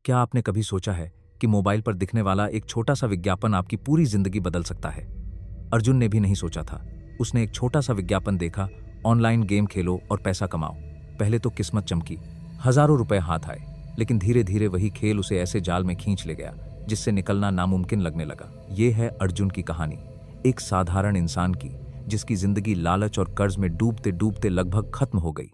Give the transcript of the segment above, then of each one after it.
क्या आपने कभी सोचा है कि मोबाइल पर दिखने वाला एक छोटा सा विज्ञापन आपकी पूरी जिंदगी बदल सकता है? अर्जुन ने भी नहीं सोचा था। उसने एक छोटा सा विज्ञापन देखा, ऑनलाइन गेम खेलो और पैसा कमाओ। पहले तो किस्मत चमकी, हजारों रुपए हाथ आए, लेकिन धीरे धीरे वही खेल उसे ऐसे जाल में खींच ले गया जिससे निकलना नामुमकिन लगने लगा। ये है अर्जुन की कहानी, एक साधारण इंसान की जिसकी जिंदगी लालच और कर्ज में डूबते डूबते लगभग खत्म हो गई।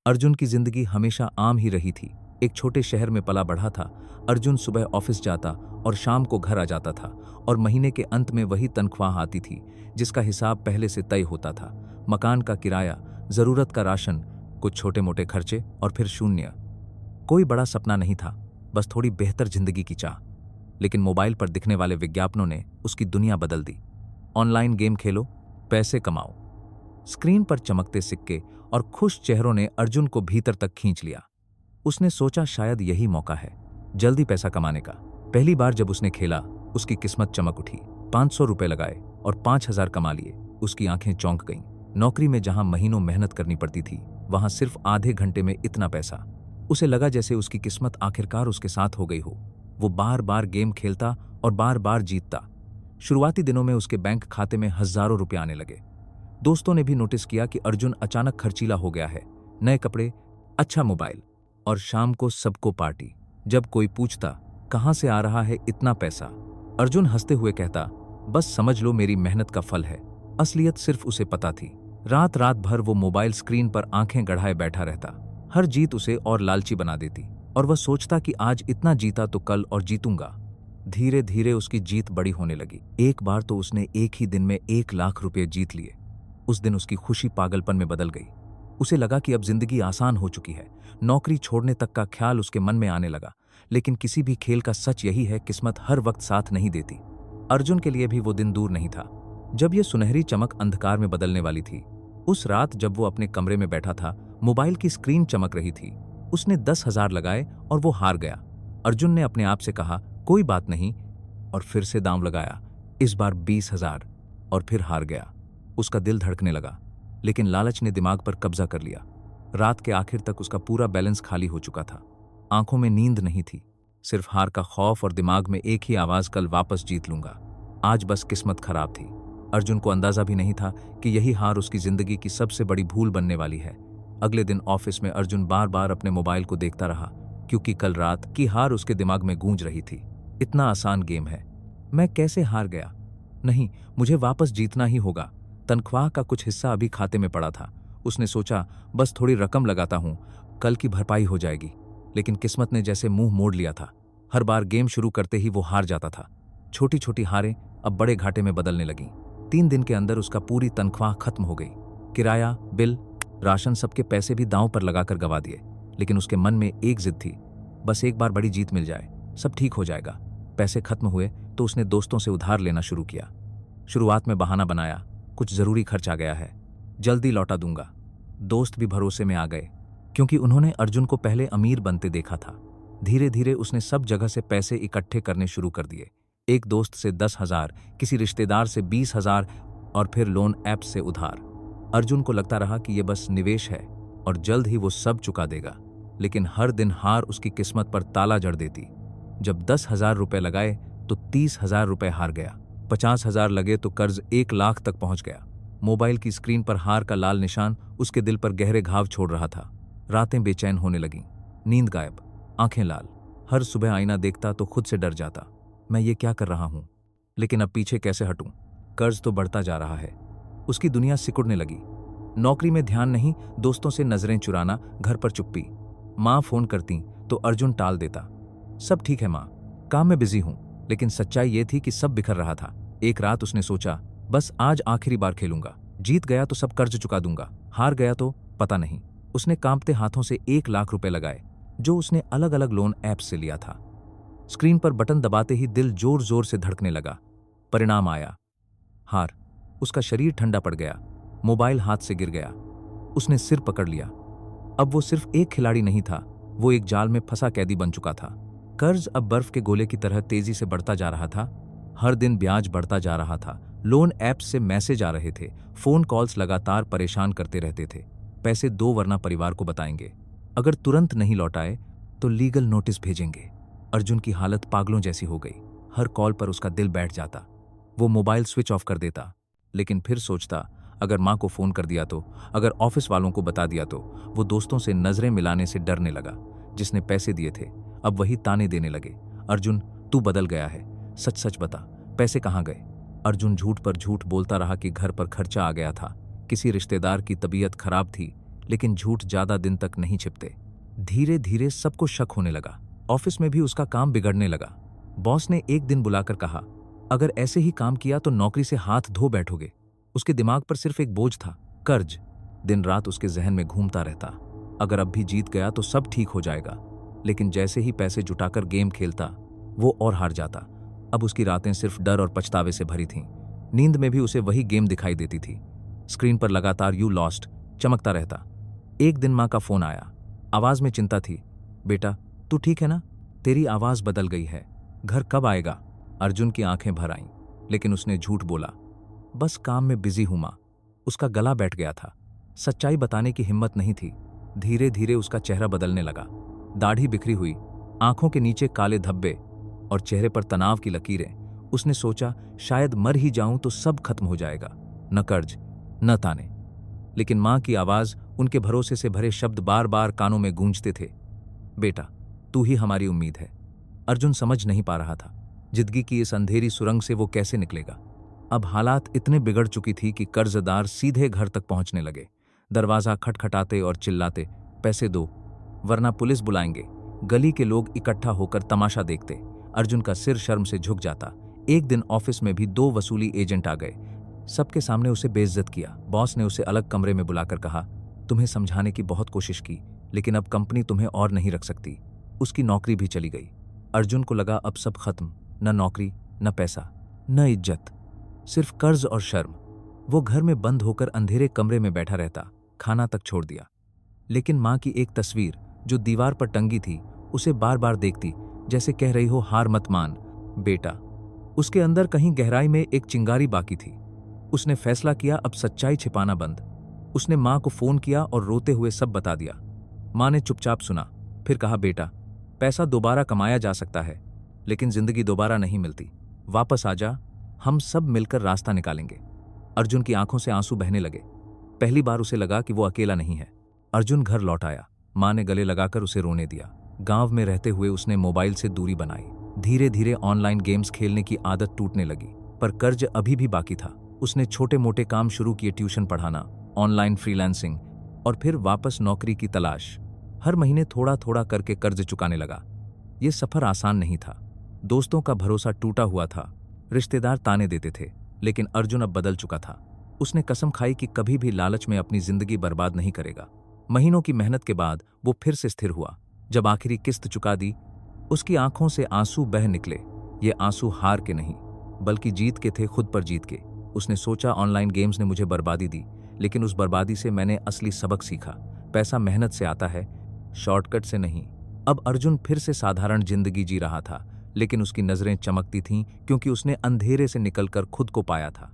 अर्जुन की जिंदगी हमेशा आम ही रही थी। एक छोटे शहर में पला बढ़ा था। अर्जुन सुबह ऑफिस जाता और शाम को घर आ जाता था, और महीने के अंत में वही तनख्वाह आती थी जिसका हिसाब पहले से तय होता था। मकान का किराया, जरूरत का राशन, कुछ छोटे मोटे खर्चे और फिर शून्य। कोई बड़ा सपना नहीं था, बस थोड़ी बेहतर जिंदगी की चाह। लेकिन मोबाइल पर दिखने वाले विज्ञापनों ने उसकी दुनिया बदल दी। ऑनलाइन गेम खेलो, पैसे कमाओ। स्क्रीन पर चमकते सिक्के और खुश चेहरों ने अर्जुन को भीतर तक खींच लिया। उसने सोचा शायद यही मौका है जल्दी पैसा कमाने का। पहली बार जब उसने खेला, उसकी किस्मत चमक उठी। 500 रुपए लगाए और 5000 कमा लिए। उसकी आंखें चौंक गईं। नौकरी में जहां महीनों मेहनत करनी पड़ती थी, वहां सिर्फ आधे घंटे में इतना पैसा। उसे लगा जैसे उसकी किस्मत आखिरकार उसके साथ हो गई हो। वो बार बार गेम खेलता और बार बार जीतता। शुरुआती दिनों में उसके बैंक खाते में हजारों रुपए आने लगे। दोस्तों ने भी नोटिस किया कि अर्जुन अचानक खर्चीला हो गया है। नए कपड़े, अच्छा मोबाइल और शाम को सबको पार्टी। जब कोई पूछता कहां से आ रहा है इतना पैसा, अर्जुन हंसते हुए कहता, बस समझ लो मेरी मेहनत का फल है। असलियत सिर्फ उसे पता थी। रात रात भर वो मोबाइल स्क्रीन पर आंखें गड़ाए बैठा रहता। हर जीत उसे और लालची बना देती, और वह सोचता कि आज इतना जीता तो कल और जीतूंगा। धीरे धीरे उसकी जीत बड़ी होने लगी। एक बार तो उसने एक ही दिन में 1 लाख रुपए जीत लिए। उस दिन उसकी खुशी पागलपन में बदल गई। उसे लगा कि अब जिंदगी आसान हो चुकी है। नौकरी छोड़ने तक का ख्याल उसके मन में आने लगा। लेकिन किसी भी खेल का सच यही है, किस्मत हर वक्त साथ नहीं देती। अर्जुन के लिए भी वो दिन दूर नहीं था जब ये सुनहरी चमक अंधकार में बदलने वाली थी। उस रात जब वो अपने कमरे में बैठा था, मोबाइल की स्क्रीन चमक रही थी। उसने 10,000 लगाए और वो हार गया। अर्जुन ने अपने आप से कहा, कोई बात नहीं, और फिर से दांव लगाया। इस बार 20,000, और फिर हार गया। उसका दिल धड़कने लगा, लेकिन लालच ने दिमाग पर कब्जा कर लिया। रात के आखिर तक उसका पूरा बैलेंस खाली हो चुका था। आंखों में नींद नहीं थी, सिर्फ हार का खौफ, और दिमाग में एक ही आवाज, कल वापस जीत लूंगा। आज बस किस्मत खराब थी। अर्जुन को अंदाजा भी नहीं था कि यही हार उसकी जिंदगी की सबसे बड़ी भूल बनने वाली है। अगले दिन ऑफिस में अर्जुन बार बार अपने मोबाइल को देखता रहा, क्योंकि कल रात की हार उसके दिमाग में गूंज रही थी। इतना आसान गेम है, मैं कैसे हार गया? नहीं, मुझे वापस जीतना ही होगा। तनख्वाह का कुछ हिस्सा अभी खाते में पड़ा था। उसने सोचा, बस थोड़ी रकम लगाता हूं, कल की भरपाई हो जाएगी। लेकिन किस्मत ने जैसे मुंह मोड़ लिया था। हर बार गेम शुरू करते ही वो हार जाता था। छोटी छोटी हारें अब बड़े घाटे में बदलने लगीं। 3 दिन के अंदर उसका पूरी तनख्वाह खत्म हो गई। किराया, बिल, राशन, सबके पैसे भी दांव पर लगाकर गंवा दिए। लेकिन उसके मन में एक जिद थी, बस एक बार बड़ी जीत मिल जाए, सब ठीक हो जाएगा। पैसे खत्म हुए तो उसने दोस्तों से उधार लेना शुरू किया। शुरुआत में बहाना बनाया, कुछ जरूरी खर्च आ गया है, जल्दी लौटा दूंगा। दोस्त भी भरोसे में आ गए, क्योंकि उन्होंने अर्जुन को पहले अमीर बनते देखा था। धीरे धीरे उसने सब जगह से पैसे इकट्ठे करने शुरू कर दिए। एक दोस्त से 10,000, किसी रिश्तेदार से 20,000, और फिर लोन ऐप से उधार। अर्जुन को लगता रहा कि यह बस निवेश है और जल्द ही वो सब चुका देगा। लेकिन हर दिन हार उसकी किस्मत पर ताला जड़ देती। जब 10,000 रुपए लगाए तो 30,000 रुपए हार गया। 50,000 लगे तो कर्ज 1 लाख तक पहुंच गया। मोबाइल की स्क्रीन पर हार का लाल निशान उसके दिल पर गहरे घाव छोड़ रहा था। रातें बेचैन होने लगीं, नींद गायब, आंखें लाल। हर सुबह आईना देखता तो खुद से डर जाता, मैं ये क्या कर रहा हूं? लेकिन अब पीछे कैसे हटूं? कर्ज तो बढ़ता जा रहा है। उसकी दुनिया सिकुड़ने लगी। नौकरी में ध्यान नहीं, दोस्तों से नजरें चुराना, घर पर चुप्पी। माँ फोन करती तो अर्जुन टाल देता, सब ठीक है माँ, काम में बिजी हूं। लेकिन सच्चाई ये थी कि सब बिखर रहा था। एक रात उसने सोचा, बस आज आखिरी बार खेलूंगा। जीत गया तो सब कर्ज चुका दूंगा, हार गया तो पता नहीं। उसने कांपते हाथों से 1 लाख रुपए लगाए, जो उसने अलग अलग लोन ऐप से लिया था। स्क्रीन पर बटन दबाते ही दिल जोर जोर से धड़कने लगा। परिणाम आया, हार। उसका शरीर ठंडा पड़ गया, मोबाइल हाथ से गिर गया। उसने सिर पकड़ लिया। अब वो सिर्फ एक खिलाड़ी नहीं था, वो एक जाल में फंसा कैदी बन चुका था। कर्ज अब बर्फ के गोले की तरह तेजी से बढ़ता जा रहा था। हर दिन ब्याज बढ़ता जा रहा था। लोन ऐप से मैसेज आ रहे थे, फोन कॉल्स लगातार परेशान करते रहते थे। पैसे दो वरना परिवार को बताएंगे, अगर तुरंत नहीं लौटाए तो लीगल नोटिस भेजेंगे। अर्जुन की हालत पागलों जैसी हो गई। हर कॉल पर उसका दिल बैठ जाता। वो मोबाइल स्विच ऑफ कर देता, लेकिन फिर सोचता, अगर माँ को फोन कर दिया तो, अगर ऑफिस वालों को बता दिया तो। वो दोस्तों से नजरें मिलाने से डरने लगा। जिसने पैसे दिए थे अब वही ताने देने लगे। अर्जुन, तू बदल गया है, सच सच बता, पैसे कहाँ गए? अर्जुन झूठ पर झूठ बोलता रहा कि घर पर खर्चा आ गया था, किसी रिश्तेदार की तबीयत खराब थी, लेकिन झूठ ज्यादा दिन तक नहीं छिपते। धीरे धीरे सबको शक होने लगा। ऑफिस में भी उसका काम बिगड़ने लगा। बॉस ने एक दिन बुलाकर कहा, अगर ऐसे ही काम किया तो नौकरी से हाथ धो बैठोगे। उसके दिमाग पर सिर्फ एक बोझ था, कर्ज। दिन रात उसके जहन में घूमता रहता, अगर अब भी जीत गया तो सब ठीक हो जाएगा। लेकिन जैसे ही पैसे जुटाकर गेम खेलता, वो और हार जाता। अब उसकी रातें सिर्फ डर और पछतावे से भरी थीं। नींद में भी उसे वही गेम दिखाई देती थी। स्क्रीन पर लगातार यू लॉस्ट चमकता रहता। एक दिन माँ का फोन आया। आवाज में चिंता थी। बेटा, तू ठीक है ना? तेरी आवाज बदल गई है, घर कब आएगा? अर्जुन की आंखें भर आईं, लेकिन उसने झूठ बोला, बस काम में बिजी हूं मां। उसका गला बैठ गया था। सच्चाई बताने की हिम्मत नहीं थी। धीरे धीरे उसका चेहरा बदलने लगा। दाढ़ी बिखरी हुई, आंखों के नीचे काले धब्बे और चेहरे पर तनाव की लकीरें। उसने सोचा, शायद मर ही जाऊं तो सब खत्म हो जाएगा, न कर्ज न ताने। लेकिन मां की आवाज, उनके भरोसे से भरे शब्द बार बार कानों में गूंजते थे। बेटा, तू ही हमारी उम्मीद है। अर्जुन समझ नहीं पा रहा था, जिंदगी की इस अंधेरी सुरंग से वो कैसे निकलेगा। अब हालात इतने बिगड़ चुकी थी कि कर्जदार सीधे घर तक पहुंचने लगे। दरवाजा खटखटाते और चिल्लाते, पैसे दो वरना पुलिस बुलाएंगे। गली के लोग इकट्ठा होकर तमाशा देखते। अर्जुन का सिर शर्म से झुक जाता। एक दिन ऑफिस में भी 2 वसूली एजेंट आ गए। सबके सामने उसे बेइज्जत किया। बॉस ने उसे अलग कमरे में बुलाकर कहा, तुम्हें समझाने की बहुत कोशिश की, लेकिन अब कंपनी तुम्हें और नहीं रख सकती। उसकी नौकरी भी चली गई। अर्जुन को लगा अब सब खत्म, न नौकरी, न पैसा, न इज्जत, सिर्फ कर्ज और शर्म। वो घर में बंद होकर अंधेरे कमरे में बैठा रहता, खाना तक छोड़ दिया। लेकिन माँ की एक तस्वीर जो दीवार पर टंगी थी, उसे बार बार देखती, जैसे कह रही हो, हार मत मान बेटा। उसके अंदर कहीं गहराई में एक चिंगारी बाकी थी। उसने फैसला किया, अब सच्चाई छिपाना बंद। उसने माँ को फोन किया और रोते हुए सब बता दिया। माँ ने चुपचाप सुना, फिर कहा, बेटा, पैसा दोबारा कमाया जा सकता है, लेकिन जिंदगी दोबारा नहीं मिलती। वापस आ जा, हम सब मिलकर रास्ता निकालेंगे। अर्जुन की आंखों से आंसू बहने लगे। पहली बार उसे लगा कि वो अकेला नहीं है। अर्जुन घर लौट आया। माँ ने गले लगाकर उसे रोने दिया। गांव में रहते हुए उसने मोबाइल से दूरी बनाई। धीरे धीरे ऑनलाइन गेम्स खेलने की आदत टूटने लगी, पर कर्ज अभी भी बाकी था। उसने छोटे मोटे काम शुरू किए, ट्यूशन पढ़ाना, ऑनलाइन फ्रीलांसिंग, और फिर वापस नौकरी की तलाश। हर महीने थोड़ा थोड़ा करके कर्ज चुकाने लगा। ये सफर आसान नहीं था। दोस्तों का भरोसा टूटा हुआ था, रिश्तेदार ताने देते थे, लेकिन अर्जुन अब बदल चुका था। उसने कसम खाई कि कभी भी लालच में अपनी जिंदगी बर्बाद नहीं करेगा। महीनों की मेहनत के बाद वो फिर से स्थिर हुआ। जब आखिरी किस्त चुका दी, उसकी आंखों से आंसू बह निकले। ये आंसू हार के नहीं, बल्कि जीत के थे, खुद पर जीत के। उसने सोचा, ऑनलाइन गेम्स ने मुझे बर्बादी दी, लेकिन उस बर्बादी से मैंने असली सबक सीखा। पैसा मेहनत से आता है, शॉर्टकट से नहीं। अब अर्जुन फिर से साधारण जिंदगी जी रहा था, लेकिन उसकी नजरें चमकती थीं, क्योंकि उसने अंधेरे से निकलकर खुद को पाया था।